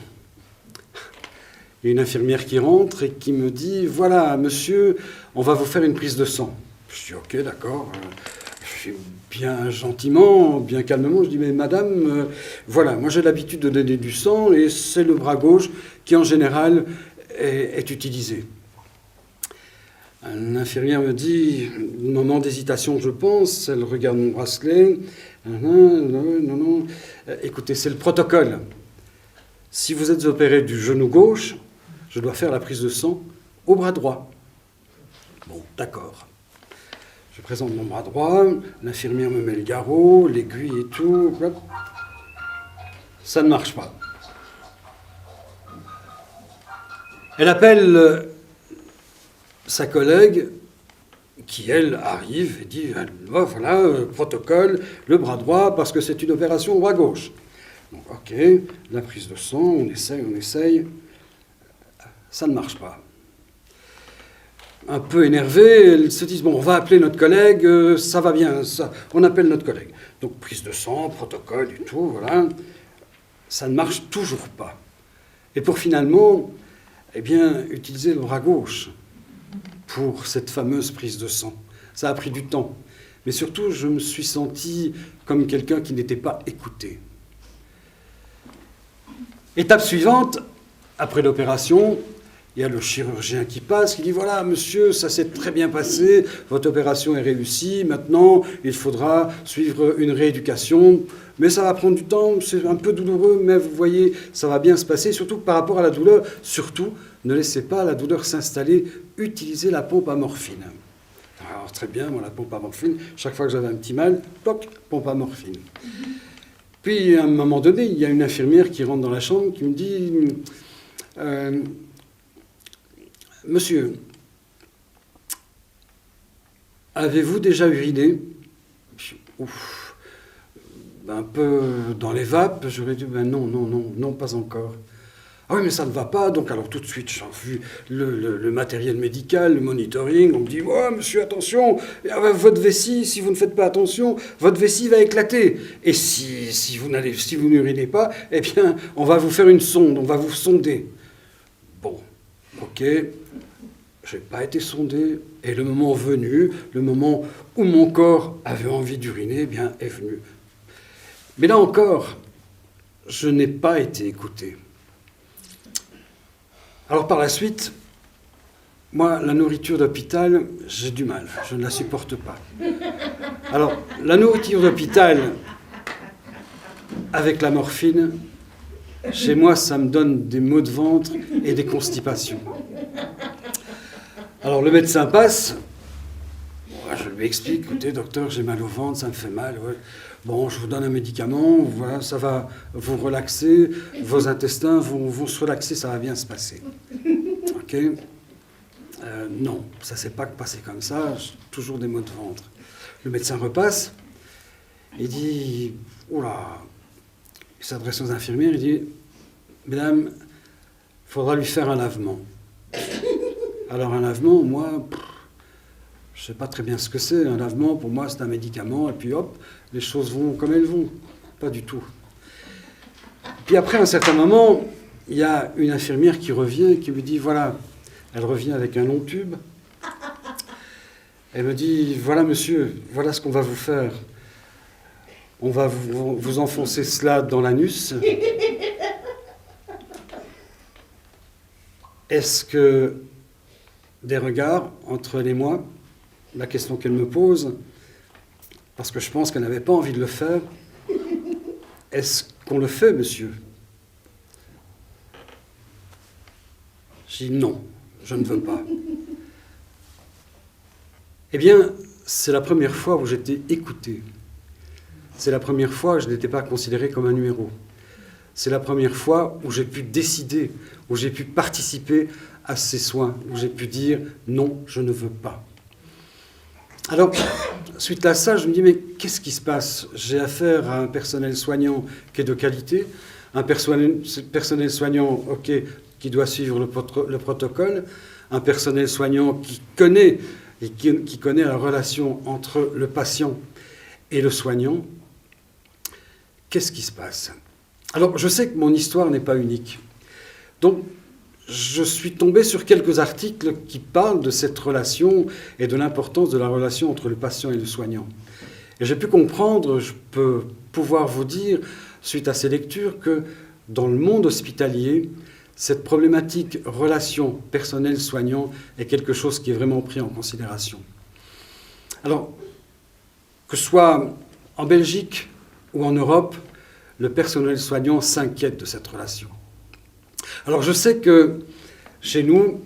Il y a une infirmière qui rentre et qui me dit « Voilà, monsieur, on va vous faire une prise de sang. » Je dis « Ok, d'accord. » Je suis bien gentiment, bien calmement, je dis « Mais madame, voilà, moi j'ai l'habitude de donner du sang et c'est le bras gauche qui en général est utilisé. » L'infirmière me dit, moment d'hésitation, je pense. Elle regarde mon bracelet. Non. Écoutez, c'est le protocole. Si vous êtes opéré du genou gauche, je dois faire la prise de sang au bras droit. Bon, d'accord. Je présente mon bras droit. L'infirmière me met le garrot, l'aiguille et tout. Hop. Ça ne marche pas. Elle appelle sa collègue qui, elle, arrive et dit « Voilà, protocole, le bras droit, parce que c'est une opération au bras-gauche. » Donc, ok, la prise de sang, on essaye. Ça ne marche pas. Un peu énervée, elles se disent « Bon, on va appeler notre collègue, ça va bien, ça. On appelle notre collègue. » Donc, prise de sang, protocole et tout, voilà. Ça ne marche toujours pas. Et pour finalement, utiliser le bras gauche pour cette fameuse prise de sang. Ça a pris du temps. Mais surtout, je me suis senti comme quelqu'un qui n'était pas écouté. Étape suivante, après l'opération, il y a le chirurgien qui passe, qui dit « Voilà, monsieur, ça s'est très bien passé, votre opération est réussie, maintenant, il faudra suivre une rééducation, mais ça va prendre du temps, c'est un peu douloureux, mais vous voyez, ça va bien se passer, surtout par rapport à la douleur. Surtout, ne laissez pas la douleur s'installer, utilisez la pompe à morphine. » Alors, très bien, moi, la pompe à morphine, chaque fois que j'avais un petit mal, toc, pompe à morphine. Puis, à un moment donné, il y a une infirmière qui rentre dans la chambre, qui me dit Monsieur, avez-vous déjà uriné? Ouf, un peu dans les vapes, j'aurais dit non, pas encore. Ah oui, mais ça ne va pas, donc alors tout de suite, j'ai vu le matériel médical, le monitoring, on me dit « Oh, monsieur, attention, votre vessie, si vous ne faites pas attention, votre vessie va éclater. Et si vous n'urinez pas, eh bien, on va vous faire une sonde, on va vous sonder. » Bon, ok, je n'ai pas été sondé, et le moment venu, le moment où mon corps avait envie d'uriner, eh bien, est venu. Mais là encore, je n'ai pas été écouté. Alors par la suite, moi, la nourriture d'hôpital, j'ai du mal, je ne la supporte pas. Alors, la nourriture d'hôpital avec la morphine, chez moi, ça me donne des maux de ventre et des constipations. Alors le médecin passe, je lui explique, écoutez docteur, j'ai mal au ventre, ça me fait mal. Ouais. Bon, je vous donne un médicament, voilà, ça va vous relaxer, vos intestins vont se relaxer, ça va bien se passer. Ok. Non, ça ne s'est pas passé comme ça, j'ai toujours des maux de ventre. Le médecin repasse, il dit, oula, il s'adresse aux infirmières, il dit, mesdames, il faudra lui faire un lavement. Alors un lavement, moi, je ne sais pas très bien ce que c'est. Un lavement, pour moi, c'est un médicament, et puis hop, les choses vont comme elles vont. Pas du tout. Puis après, à un certain moment, il y a une infirmière qui revient, qui me dit, voilà, elle revient avec un long tube. Elle me dit, voilà monsieur, voilà ce qu'on va vous faire. On va vous enfoncer cela dans l'anus. Est-ce que des regards entre elle et moi, la question qu'elle me pose, parce que je pense qu'elle n'avait pas envie de le faire, est-ce qu'on le fait, monsieur? J'ai dit non, je ne veux pas. Eh bien, c'est la première fois où j'étais écouté. C'est la première fois où je n'étais pas considéré comme un numéro. C'est la première fois où j'ai pu décider, où j'ai pu participer à ces soins, où j'ai pu dire non, je ne veux pas. Alors, suite à ça, je me dis, mais qu'est-ce qui se passe? J'ai affaire à un personnel soignant qui est de qualité, un personnel soignant qui doit suivre le protocole, un personnel soignant qui connaît la relation entre le patient et le soignant. Qu'est-ce qui se passe? Alors, je sais que mon histoire n'est pas unique. Donc, je suis tombé sur quelques articles qui parlent de cette relation et de l'importance de la relation entre le patient et le soignant. Et j'ai pu comprendre, je peux pouvoir vous dire, suite à ces lectures, que dans le monde hospitalier, cette problématique relation personnel-soignant est quelque chose qui est vraiment pris en considération. Alors, que ce soit en Belgique ou en Europe, le personnel soignant s'inquiète de cette relation. Alors je sais que chez nous,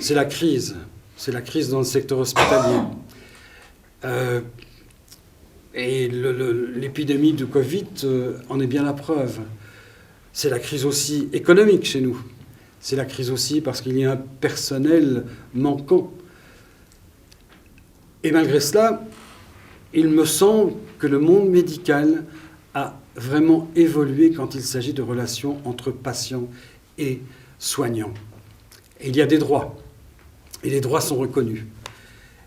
c'est la crise dans le secteur hospitalier. Et l'épidémie du Covid en est bien la preuve. C'est la crise aussi économique chez nous. C'est la crise aussi parce qu'il y a un personnel manquant. Et malgré cela, il me semble que le monde médical a vraiment évolué quand il s'agit de relations entre patients et soignants. Et il y a des droits. Et les droits sont reconnus.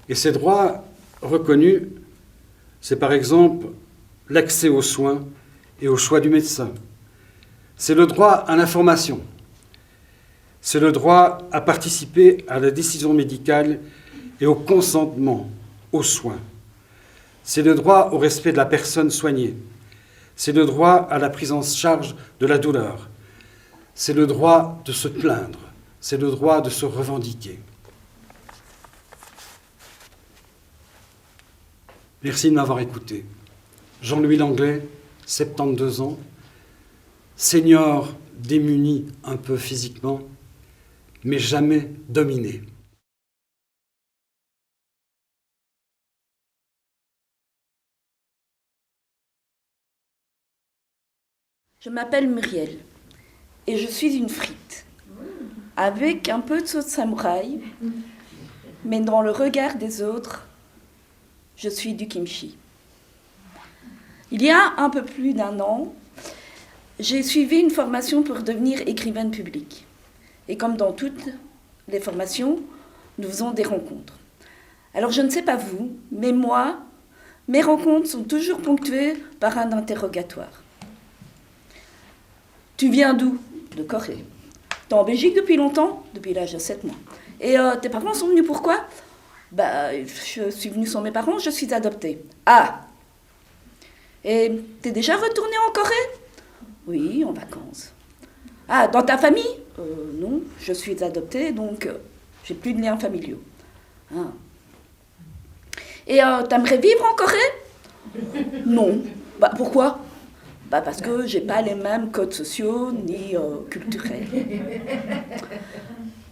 Et ces droits reconnus, c'est par exemple l'accès aux soins et au choix du médecin. C'est le droit à l'information. C'est le droit à participer à la décision médicale et au consentement aux soins. C'est le droit au respect de la personne soignée. C'est le droit à la prise en charge de la douleur. C'est le droit de se plaindre. C'est le droit de se revendiquer. Merci de m'avoir écouté. Jean-Louis Langlais, 72 ans, senior démuni un peu physiquement, mais jamais dominé. Je m'appelle Muriel et je suis une frite, avec un peu de sauce samouraï, mais dans le regard des autres, je suis du kimchi. Il y a un peu plus d'1 an, j'ai suivi une formation pour devenir écrivaine publique. Et comme dans toutes les formations, nous faisons des rencontres. Alors je ne sais pas vous, mais moi, mes rencontres sont toujours ponctuées par un interrogatoire. Tu viens d'où? De Corée. T'es en Belgique depuis longtemps? Depuis l'âge de 7 mois. Et tes parents sont venus pourquoi? Je suis venue sans mes parents, je suis adoptée. Ah! Et t'es déjà retournée en Corée? Oui, en vacances. Ah, dans ta famille? Non, je suis adoptée, donc j'ai plus de liens familiaux. Ah. Et t'aimerais vivre en Corée? Non. Pourquoi? Parce que j'ai pas les mêmes codes sociaux ni culturels.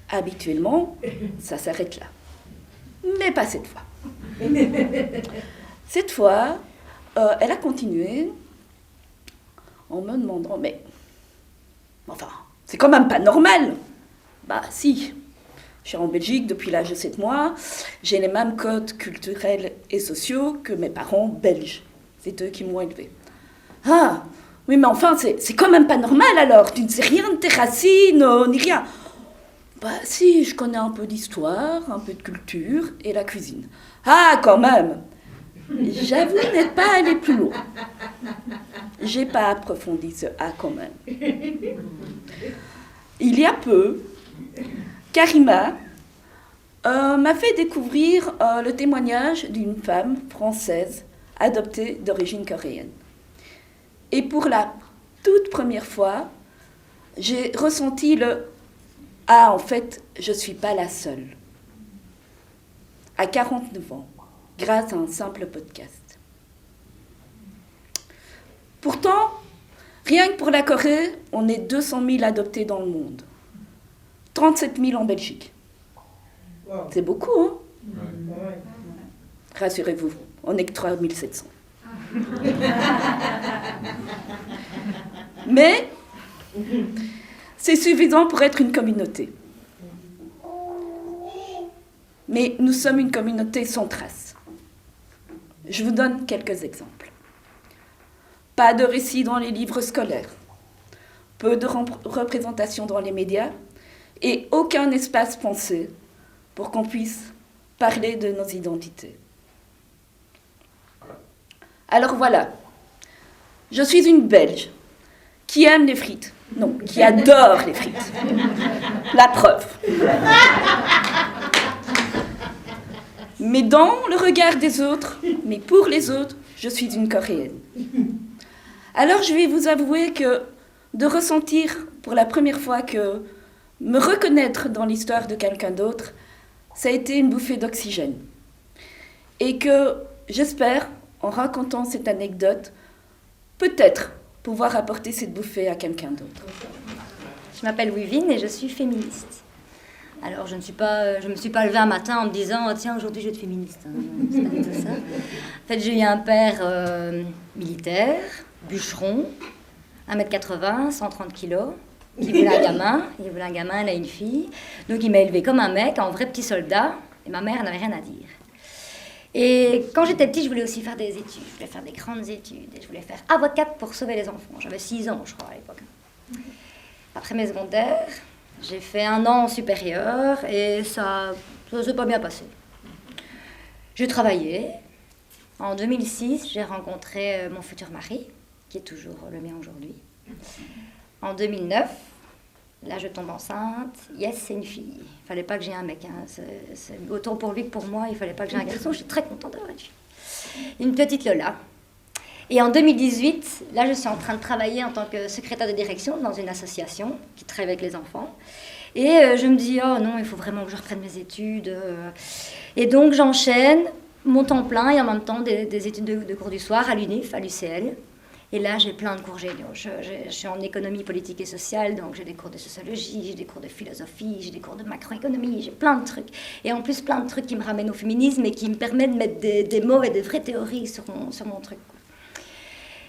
Habituellement, ça s'arrête là. Mais pas cette fois. Cette fois, elle a continué en me demandant, mais enfin, c'est quand même pas normal. Si, je suis en Belgique depuis l'âge de 7 mois, j'ai les mêmes codes culturels et sociaux que mes parents belges. C'est eux qui m'ont élevée. Ah, oui, mais enfin, c'est quand même pas normal alors, tu ne sais rien de tes racines, ni rien. Si, je connais un peu d'histoire, un peu de culture et la cuisine. Ah, quand même. J'avoue n'être pas allée plus loin. J'ai pas approfondi ce « ah, quand même ». Il y a peu, Karima m'a fait découvrir le témoignage d'une femme française adoptée d'origine coréenne. Et pour la toute première fois, j'ai ressenti le « ah, en fait, je ne suis pas la seule ». À 49 ans, grâce à un simple podcast. Pourtant, rien que pour la Corée, on est 200 000 adoptés dans le monde. 37 000 en Belgique. C'est beaucoup, hein? Rassurez-vous, on n'est que 3 700. Mais c'est suffisant pour être une communauté. Mais nous sommes une communauté sans trace. Je vous donne quelques exemples. Pas de récits dans les livres scolaires, peu de représentations dans les médias et aucun espace pensé pour qu'on puisse parler de nos identités. Alors voilà, je suis une Belge qui aime les frites. Non, qui adore les frites. La preuve. Mais dans le regard des autres, mais pour les autres, je suis une Coréenne. Alors je vais vous avouer que de ressentir pour la première fois que me reconnaître dans l'histoire de quelqu'un d'autre, ça a été une bouffée d'oxygène. Et que j'espère, en racontant cette anecdote, peut-être pouvoir apporter cette bouffée à quelqu'un d'autre. Je m'appelle Wivine et je suis féministe. Alors, je me suis pas levée un matin en me disant « Tiens, aujourd'hui, je vais être féministe. » C'est pas du tout ça. En fait, j'ai eu un père militaire, bûcheron, 1m80, 130 kilos, qui voulait un gamin. Il voulait un gamin, il a une fille. Donc, il m'a élevée comme un mec, en vrai petit soldat. Et ma mère n'avait rien à dire. Et quand j'étais petite, je voulais aussi faire des études. Je voulais faire des grandes études. Et je voulais faire avocate pour sauver les enfants. J'avais 6 ans, je crois, à l'époque. Après mes secondaires, j'ai fait 1 an en supérieur et ça s'est pas bien passé. J'ai travaillé. En 2006, j'ai rencontré mon futur mari, qui est toujours le mien aujourd'hui. En 2009, là je tombe enceinte. Yes, c'est une fille. Il fallait pas que j'ai un mec. Hein. C'est autant pour lui que pour moi, il fallait pas que j'ai un garçon. Je suis très contente d'avoir une fille. Une petite Lola. Et en 2018, là, je suis en train de travailler en tant que secrétaire de direction dans une association qui travaille avec les enfants. Et je me dis, oh non, il faut vraiment que je reprenne mes études. Et donc, j'enchaîne mon temps plein et en même temps des études de cours du soir à l'UNIF, à l'UCL. Et là, j'ai plein de cours géniaux. Je suis en économie politique et sociale, donc j'ai des cours de sociologie, j'ai des cours de philosophie, j'ai des cours de macroéconomie, j'ai plein de trucs. Et en plus, plein de trucs qui me ramènent au féminisme et qui me permettent de mettre des mots et des vraies théories sur mon truc.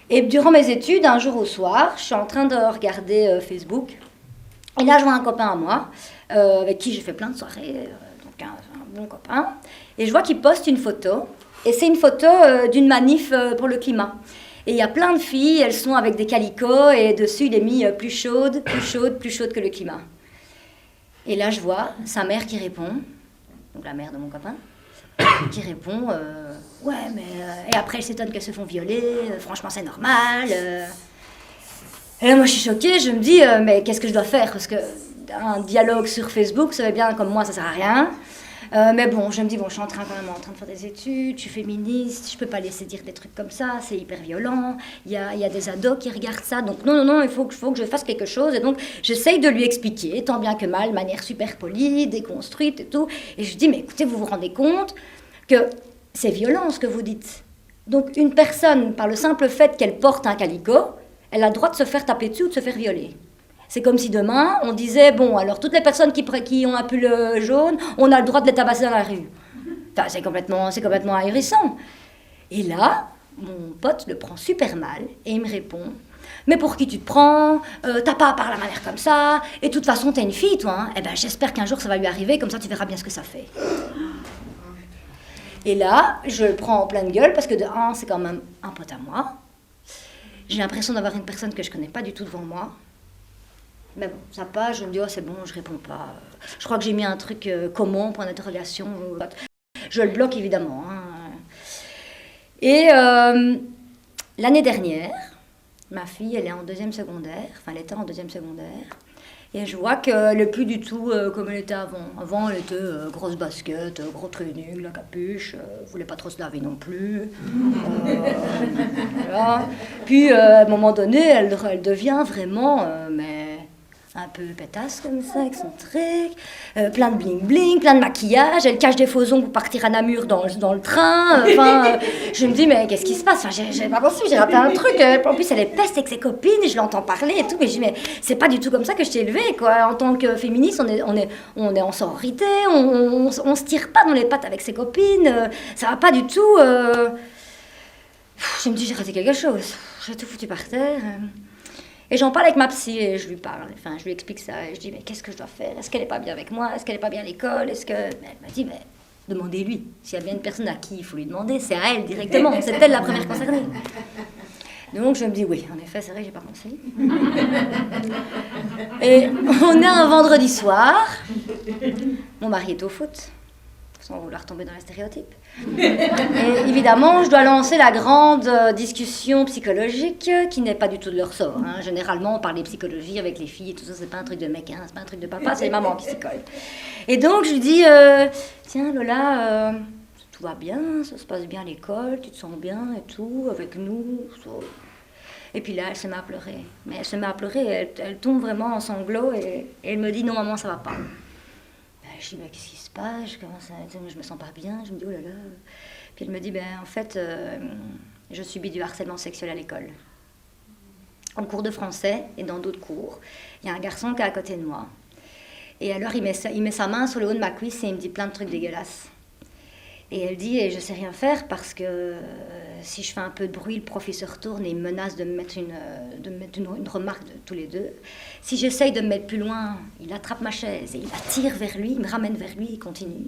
Et durant mes études, un jour au soir, je suis en train de regarder Facebook. Et là, je vois un copain à moi, avec qui j'ai fait plein de soirées, donc un bon copain. Et je vois qu'il poste une photo. Et c'est une photo d'une manif pour le climat. Et il y a plein de filles, elles sont avec des calicots, et dessus, il est mis plus chaude que le climat. Et là, je vois sa mère qui répond, donc la mère de mon copain, qui répond ouais, mais et après, elle s'étonne qu'elles se font violer, franchement, c'est normal. Et là, moi, je suis choquée, je me dis, mais qu'est-ce que je dois faire? Parce qu'un dialogue sur Facebook, ça va bien, comme moi, ça sert à rien. Mais bon, je me dis, bon, je suis quand même en train de faire des études, je suis féministe, je peux pas laisser dire des trucs comme ça, c'est hyper violent, il y a des ados qui regardent ça, donc non, il faut que je fasse quelque chose. Et donc, j'essaye de lui expliquer, tant bien que mal, de manière super polie, déconstruite et tout. Et je lui dis, mais écoutez, vous vous rendez compte que c'est violent ce que vous dites. Donc, une personne, par le simple fait qu'elle porte un calicot, elle a le droit de se faire taper dessus ou de se faire violer. C'est comme si demain, on disait, bon, alors toutes les personnes qui ont un pull jaune, on a le droit de les tabasser dans la rue. Enfin, c'est complètement ahurissant. Et là, mon pote le prend super mal et il me répond, mais pour qui tu te prends? T'as pas à parler à ma mère comme ça, et de toute façon, t'es une fille, toi. Hein. Eh ben, j'espère qu'un jour ça va lui arriver, comme ça tu verras bien ce que ça fait. Et là, je le prends en pleine gueule parce que de un, c'est quand même un pote à moi. J'ai l'impression d'avoir une personne que je connais pas du tout devant moi. Mais bon, ça passe, je me dis, oh c'est bon, je réponds pas. Je crois que j'ai mis un truc comment, point d'interrogation. Je le bloque évidemment. Hein. Et l'année dernière, ma fille, elle est en 2e secondaire, enfin elle était en 2e secondaire. Et je vois qu'elle n'est plus du tout comme elle était avant. Avant, elle était grosse basket, gros training, la capuche, voulait pas trop se laver non plus. Voilà. Puis, à un moment donné, elle devient vraiment, mais un peu pétasse comme ça, avec son truc, plein de bling-bling, plein de maquillage, elle cache des faux ongles pour partir à Namur dans le train. Je me dis, mais qu'est-ce qui se passe? J'ai pas pensé, j'ai raté un truc. En plus, elle est peste avec ses copines, et je l'entends parler et tout, mais je dis, mais c'est pas du tout comme ça que je t'ai élevée, quoi. En tant que féministe, on est en sororité, on se tire pas dans les pattes avec ses copines, ça va pas du tout. Je me dis, j'ai raté quelque chose, j'ai tout foutu par terre. Et j'en parle avec ma psy et je lui parle, je lui explique ça et je dis, mais qu'est-ce que je dois faire? Est-ce qu'elle n'est pas bien avec moi? Est-ce qu'elle n'est pas bien à l'école? Elle m'a dit, mais demandez-lui. S'il y a bien une personne à qui il faut lui demander, c'est à elle directement, c'est elle la première concernée. Donc je me dis, oui, en effet, c'est vrai que j'ai pas pensé. Et on est un vendredi soir, mon mari est au foot, sans vouloir tomber dans les stéréotypes. Et évidemment, je dois lancer la grande discussion psychologique qui n'est pas du tout de leur sort. Hein. Généralement, on parle des psychologies avec les filles et tout ça, c'est pas un truc de mec, hein, c'est pas un truc de papa, c'est les mamans qui s'y collent. Et donc, je lui dis, tiens Lola, tout va bien, ça se passe bien à l'école, tu te sens bien et tout, avec nous. Ça. Et puis là, elle se met à pleurer. Mais elle se met à pleurer, elle tombe vraiment en sanglots et elle me dit non maman, ça va pas. Je dis mais qu'est-ce qui se passe, je me sens pas bien, je me dis oh là là. Puis elle me dit en fait je subis du harcèlement sexuel à l'école. En cours de français et dans d'autres cours, il y a un garçon qui est à côté de moi. Et alors il met sa main sur le haut de ma cuisse et il me dit plein de trucs dégueulasses. Et elle dit, et je sais rien faire parce que si je fais un peu de bruit, le professeur tourne et il me menace de me mettre une remarque de tous les deux. Si j'essaye de me mettre plus loin, il attrape ma chaise et il la tire vers lui, il me ramène vers lui, il continue.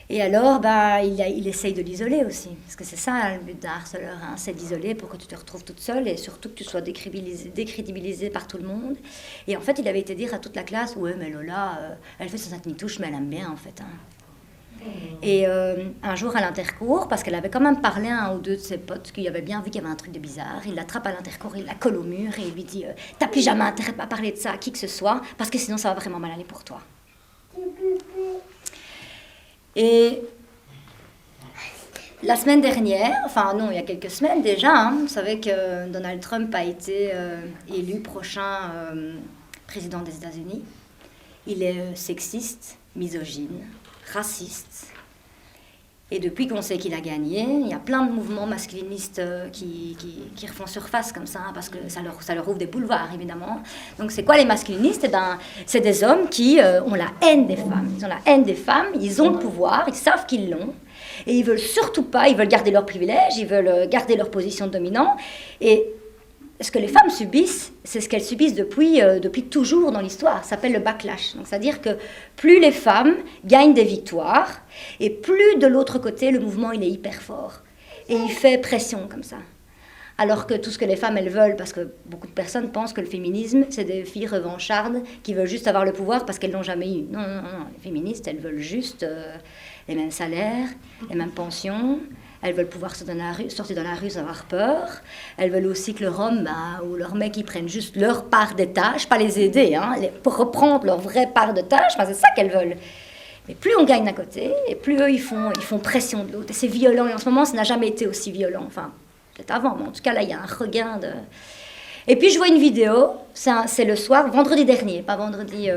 Et alors, il essaye de l'isoler aussi. Parce que c'est ça le but d'un harceleur, hein, c'est d'isoler pour que tu te retrouves toute seule et surtout que tu sois décrédibilisée par tout le monde. Et en fait, il avait été dire à toute la classe, ouais, mais Lola, elle fait son touche, mais elle aime bien en fait. Hein. Et un jour à l'intercours, parce qu'elle avait quand même parlé à un ou deux de ses potes qu'il avait bien vu qu'il y avait un truc de bizarre, il l'attrape à l'intercours, il la colle au mur et il lui dit t'as plus jamais intérêt à parler de ça à qui que ce soit, parce que sinon ça va vraiment mal aller pour toi. Et la semaine dernière, enfin non, il y a quelques semaines déjà, hein, vous savez que Donald Trump a été élu prochain président des États-Unis. Il est sexiste, misogyne, raciste. Et depuis qu'on sait qu'il a gagné, il y a plein de mouvements masculinistes qui refont surface comme ça, hein, parce que ça leur ouvre des boulevards, évidemment. Donc c'est quoi les masculinistes? C'est des hommes qui ont la haine des femmes. Ils ont la haine des femmes, ils ont le pouvoir, ils savent qu'ils l'ont. Et ils veulent surtout pas, ils veulent garder leurs privilèges, ils veulent garder leur position dominante. Et ce que les femmes subissent, c'est ce qu'elles subissent depuis toujours dans l'histoire. Ça s'appelle le backlash. Donc, c'est-à-dire que plus les femmes gagnent des victoires, et plus de l'autre côté, le mouvement il est hyper fort. Et il fait pression comme ça. Alors que tout ce que les femmes, elles veulent, parce que beaucoup de personnes pensent que le féminisme, c'est des filles revanchardes qui veulent juste avoir le pouvoir parce qu'elles ne l'ont jamais eu. Non, non, non. Les féministes, elles veulent juste les mêmes salaires, les mêmes pensions. Elles veulent pouvoir sortir dans la rue sans avoir peur. Elles veulent aussi que leur homme ou leur mec, ils prennent juste leur part des tâches, pas les aider, hein, pour reprendre leur vraie part de tâches. Enfin, c'est ça qu'elles veulent. Mais plus on gagne d'un côté, et plus eux, ils font pression de l'autre. Et c'est violent. Et en ce moment, ça n'a jamais été aussi violent. Enfin, peut-être avant, mais en tout cas, là, il y a un regain de... Et puis, je vois une vidéo, c'est le soir, vendredi dernier, pas vendredi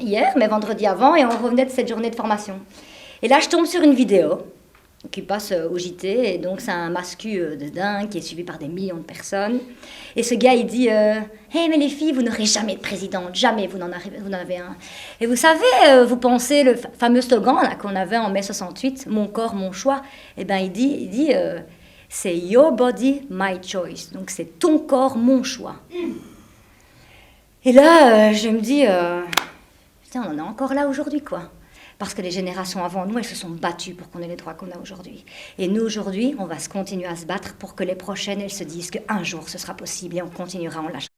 hier, mais vendredi avant, et on revenait de cette journée de formation. Et là, je tombe sur une vidéo qui passe au JT, et donc c'est un mascu de dingue qui est suivi par des millions de personnes. Et ce gars, il dit hey, mais les filles, vous n'aurez jamais de présidente, jamais vous n'en avez un. Et vous savez, vous pensez le fameux slogan là, qu'on avait en mai 68, mon corps, mon choix. Et ben il dit c'est your body, my choice. Donc c'est ton corps, mon choix. Et là, je me dis putain, on en est encore là aujourd'hui, quoi. Parce que les générations avant nous, elles se sont battues pour qu'on ait les droits qu'on a aujourd'hui. Et nous, aujourd'hui, on va se continuer à se battre pour que les prochaines, elles se disent qu'un jour, ce sera possible et on continuera en lâchant.